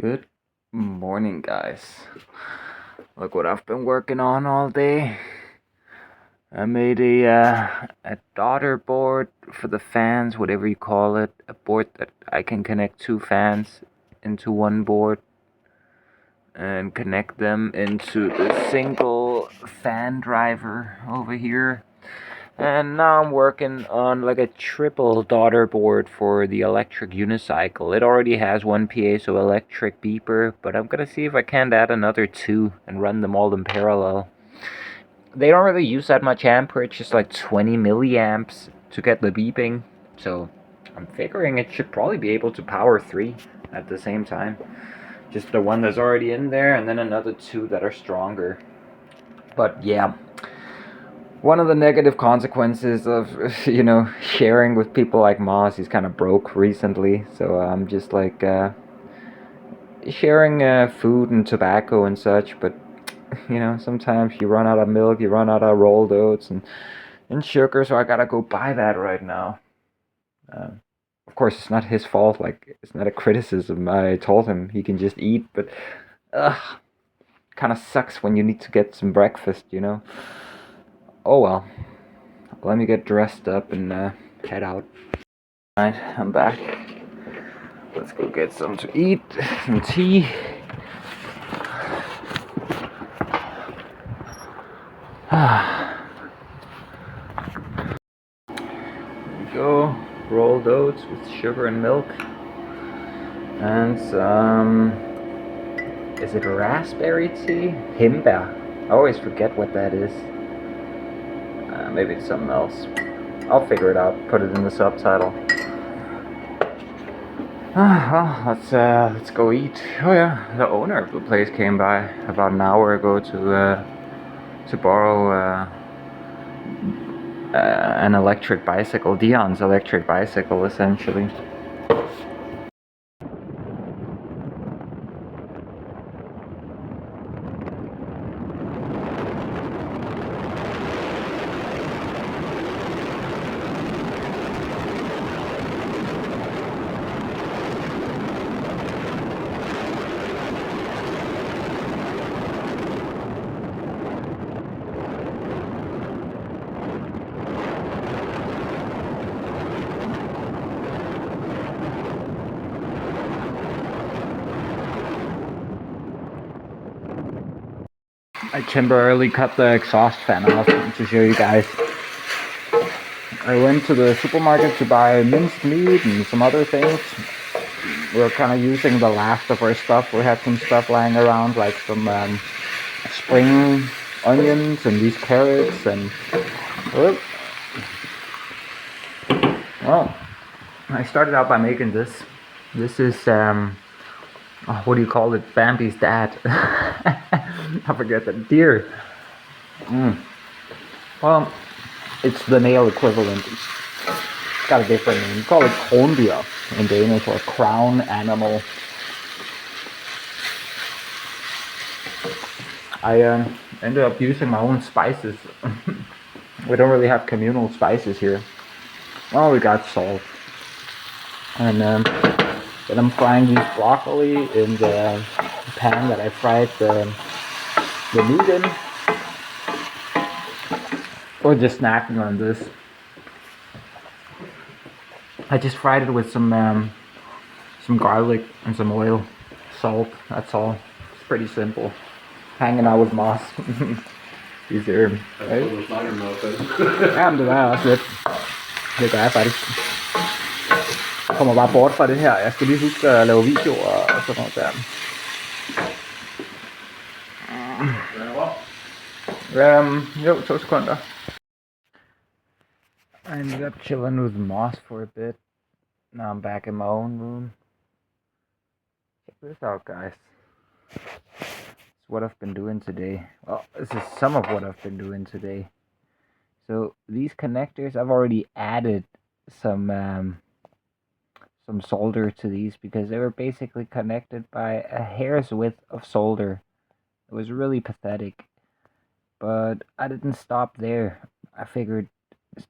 Good morning, guys. Look what I've been working on all day. I made a daughter board for the fans, whatever you call it. A board that I can connect two fans into one board and connect them into the single fan driver over here. And now I'm working on like a triple daughter board for the electric unicycle. It already has one piezoelectric beeper, but I'm gonna see if I can't add another two and run them all in parallel. They don't really use that much amperage, just like 20 milliamps to get the beeping. So I'm figuring it should probably be able to power three at the same time. Just the one that's already in there and then another two that are stronger. But yeah, one of the negative consequences of, sharing with people like Moss, he's kind of broke recently. So I'm just like sharing food and tobacco and such. But, sometimes you run out of milk, you run out of rolled oats and sugar. So I gotta go buy that right now. Of course, it's not his fault. Like, it's not a criticism. I told him he can just eat. But, kind of sucks when you need to get some breakfast. Oh well. Let me get dressed up and head out. Alright, I'm back. Let's go get some to eat, some tea. There we go. Rolled oats with sugar and milk. And some... Is it raspberry tea? Himbeer. I always forget what that is. Maybe it's something else. I'll figure it out. Put it in the subtitle. Well, let's go eat. Oh yeah, the owner of the place came by about an hour ago to borrow an electric bicycle, Dion's electric bicycle, essentially. I temporarily cut the exhaust fan off to show you guys. I went to the supermarket to buy minced meat and some other things. We're kind of using the last of our stuff. We had some stuff lying around, like some spring onions and these carrots and... Well, I started out by making this. This is, what do you call it? Bambi's dad. I forget that. Deer. Well, it's the male equivalent. It's got a different name. You call it krondyr in Danish, or crown animal. I ended up using my own spices. We don't really have communal spices here. Well, we got salt. And then I'm frying these broccoli in the pan that I fried the meat in. Or just snacking on this. I just fried it with some garlic and some oil, salt. That's all. It's pretty simple. Hanging out with Moss. These are... Right? Ja, men det var også lidt. Det gør jeg faktisk. Jeg kommer bare bort fra det her. Jeg skal lige huske at lave videoer og sådan noget der. Jo, 2 sekunder. I ended up chilling with Moss for a bit. Now I'm back in my own room. Check this out, guys. It's what I've been doing today. Well, this is some of what I've been doing today. So these connectors, I've already added some solder to these because they were basically connected by a hair's width of solder. It was really pathetic. But I didn't stop there. I figured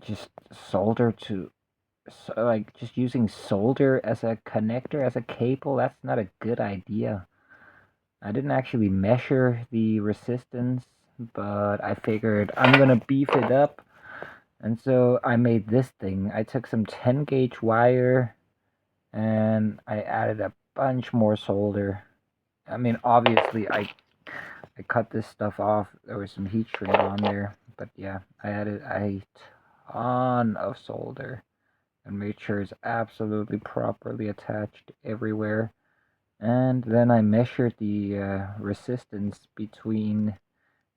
just solder to like just using solder as a connector, as a cable, that's not a good idea. I didn't actually measure the resistance, but I figured I'm gonna beef it up. And so I made this thing. I took some 10 gauge wire and I added a bunch more solder. I mean, obviously I cut this stuff off. There was some heat shrink on there, but yeah, I added a ton of solder and made sure it's absolutely properly attached everywhere. And then I measured the resistance between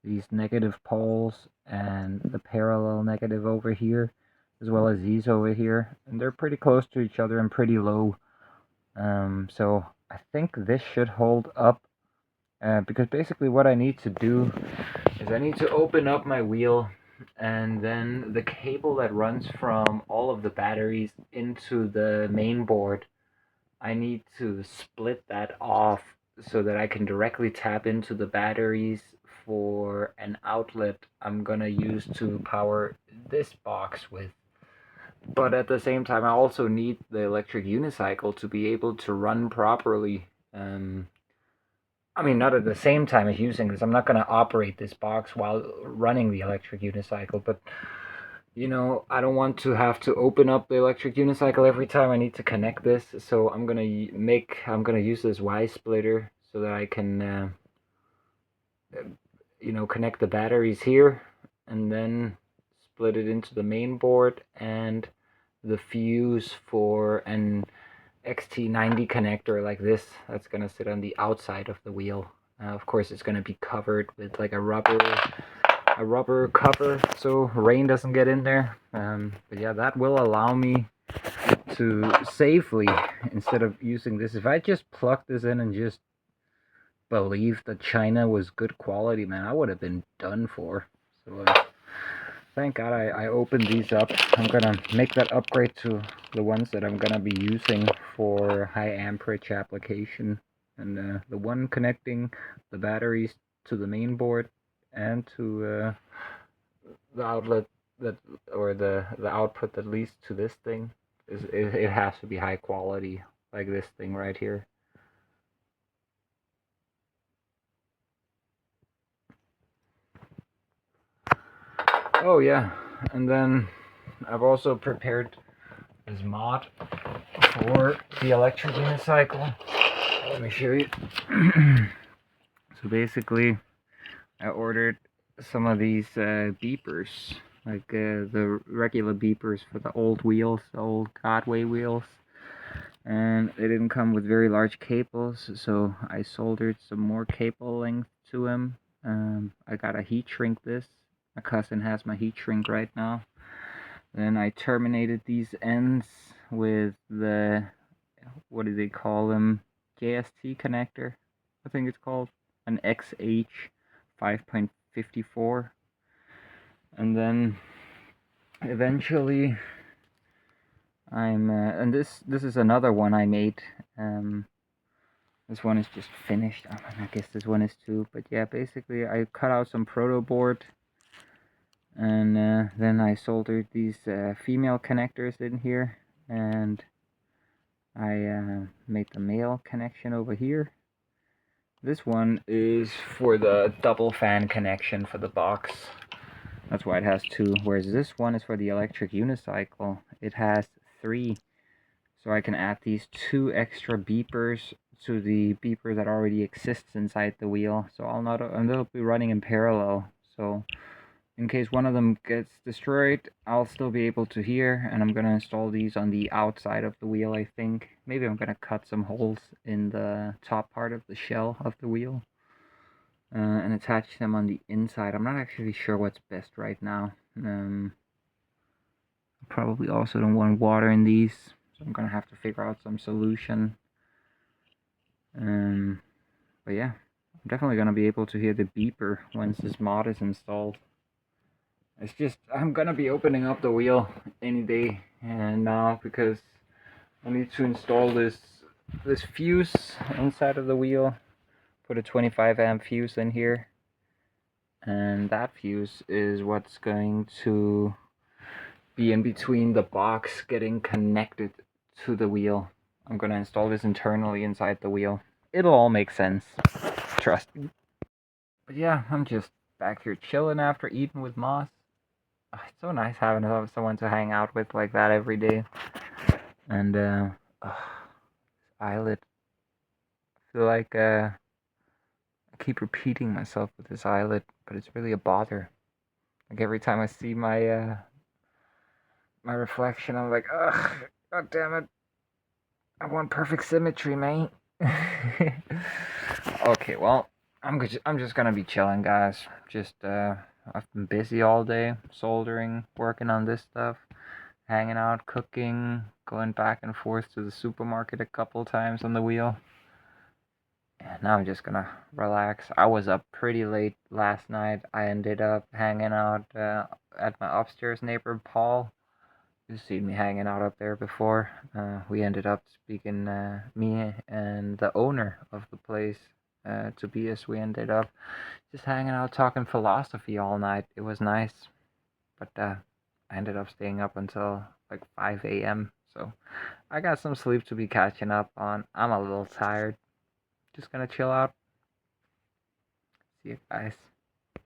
these negative poles and the parallel negative over here, as well as these over here, and they're pretty close to each other and pretty low. So I think this should hold up, because basically what I need to do is I need to open up my wheel, and then the cable that runs from all of the batteries into the main board, I need to split that off so that I can directly tap into the batteries for an outlet I'm gonna use to power this box with. But at the same time, I also need the electric unicycle to be able to run properly. I mean, not at the same time as using this. I'm not going to operate this box while running the electric unicycle, but you know, I don't want to have to open up the electric unicycle every time I need to connect this. So I'm gonna use this Y splitter so that I can, you know, connect the batteries here, and then split it into the main board and the fuse for an XT90 connector like this that's gonna sit on the outside of the wheel. Of course, it's gonna be covered with like a rubber cover so rain doesn't get in there. But yeah, that will allow me to safely, instead of using this, if I just plug this in and just believe that China was good quality, man, I would have been done for. So thank God I opened these up. I'm gonna make that upgrade to the ones that I'm gonna be using for high amperage application, and the one connecting the batteries to the main board and to the outlet that, or the output that leads to this thing, is it has to be high quality, like this thing right here. Oh yeah, and then I've also prepared this mod for the electric unicycle. Let me show you. So basically, I ordered some of these beepers, like the regular beepers for the old wheels, the old Godway wheels. And they didn't come with very large cables, so I soldered some more cable length to them. I got a heat shrink this. My cousin has my heat shrink right now. Then I terminated these ends with the, what do they call them? JST connector, I think it's called. An XH 5.54. And then eventually and this is another one I made. This one is just finished. I guess this one is too. But yeah, basically I cut out some proto board, and then I soldered these female connectors in here, and I made the male connection over here. This one is for the double fan connection for the box. That's why it has two, whereas this one is for the electric unicycle. It has three. So I can add these two extra beepers to the beeper that already exists inside the wheel. So and they'll be running in parallel. So in case one of them gets destroyed, I'll still be able to hear. And I'm gonna install these on the outside of the wheel, I think. Maybe I'm gonna cut some holes in the top part of the shell of the wheel, and attach them on the inside. I'm not actually sure what's best right now. Probably also don't want water in these, so I'm gonna have to figure out some solution. But yeah, I'm definitely gonna be able to hear the beeper once this mod is installed. It's just, I'm gonna be opening up the wheel any day and now, because I need to install this fuse inside of the wheel. Put a 25 amp fuse in here, and that fuse is what's going to be in between the box getting connected to the wheel. I'm gonna install this internally inside the wheel. It'll all make sense. Trust me. But yeah, I'm just back here chilling after eating with Moss. It's so nice having someone to hang out with like that every day. And eyelid. I feel like I keep repeating myself with this eyelid, but it's really a bother. Like every time I see my my reflection, I'm like, ugh, god damn it. I want perfect symmetry, mate. Okay, well, I'm just gonna be chilling, guys. Just I've been busy all day, soldering, working on this stuff, hanging out, cooking, going back and forth to the supermarket a couple times on the wheel. And now I'm just gonna relax. I was up pretty late last night. I ended up hanging out at my upstairs neighbor Paul. You've seen me hanging out up there before. We ended up speaking, me and the owner of the place, Tobias, we ended up just hanging out talking philosophy all night. It was nice. But I ended up staying up until like 5 a.m. So I got some sleep to be catching up on. I'm a little tired. Just gonna chill out. See you guys.